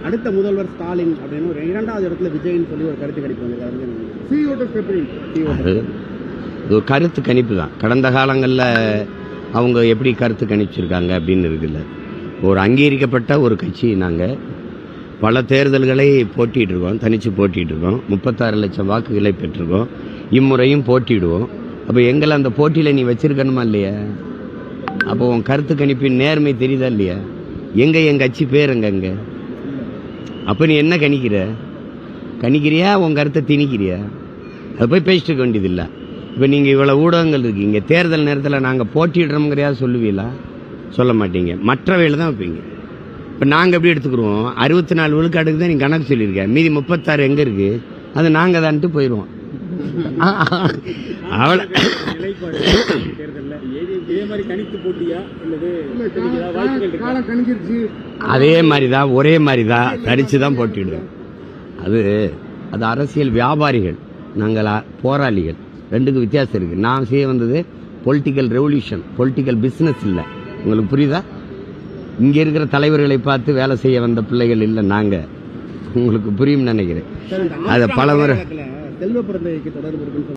அடுத்த முதல்வர் ஸ்டாலின் அப்படின்னு ஒரு இரண்டாவது இடத்துல விஜய்னு சொல்லி ஒரு கருத்து கணிப்பு ஒரு கருத்து கணிப்பு தான். கடந்த காலங்களில் அவங்க எப்படி கருத்து கணிச்சிருக்காங்க அப்படின்னு இருக்குல்ல. ஒரு அங்கீகரிக்கப்பட்ட ஒரு கட்சி. நாங்கள் பல தேர்தல்களை போட்டிகிட்ருக்கோம், தனித்து போட்டிகிட்ருக்கோம். 36 லட்சம் வாக்குகளை பெற்றிருக்கோம். இம்முறையும் போட்டிடுவோம். அப்போ எங்களை அந்த போட்டியில் நீ வச்சிருக்கணுமா இல்லையா? அப்போ உன் கருத்து கணிப்பின் நேர்மை தெரியுதா இல்லையா? என் கட்சி பேர் எங்க? அப்போ நீ என்ன கணிக்கிறியா உன் கருத்தை திணிக்கிறியா? அது போய் பேசிட்டு இருக்க வேண்டியதில்லை. இப்போ நீங்கள் இவ்வளோ ஊடகங்கள் இருக்கீங்க, தேர்தல் நேரத்தில் நாங்கள் போட்டிடுறோம்ங்கிறயா சொல்லுவீங்களா? சொல்ல மாட்டீங்க. மற்றவையில் தான் வைப்பீங்க. இப்போ நாங்கள் எப்படி எடுத்துக்கிறோம்? 64 விழுக்காடுக்கு தான் நீ கணக்கு சொல்லியிருக்க, மீதி 36 எங்கே இருக்குது? அது நாங்கள் தான்ட்டு போயிடுவோம். அவளை அதே மாதிரி தான், ஒரே மாதிரி தான், தரிச்சு தான் போட்டிடுவோம். அது அரசியல் வியாபாரிகள், நாங்கள் போராளிகள். ரெண்டுக்கு வித்தியாசம் இருக்குது. நான் செய்ய வந்தது பொலிட்டிக்கல் ரெவல்யூஷன், பொலிட்டிக்கல் பிஸ்னஸ் இல்லை. உங்களுக்கு புரியுதா? இங்கே இருக்கிற தலைவர்களை பார்த்து வேலை செய்ய வந்த பிள்ளைகள் இல்லை நாங்கள். உங்களுக்கு புரியும் நினைக்கிறேன். அதை பல முறை செல்வ பிறந்தகைக்கு தொடர்பு இருக்குன்னு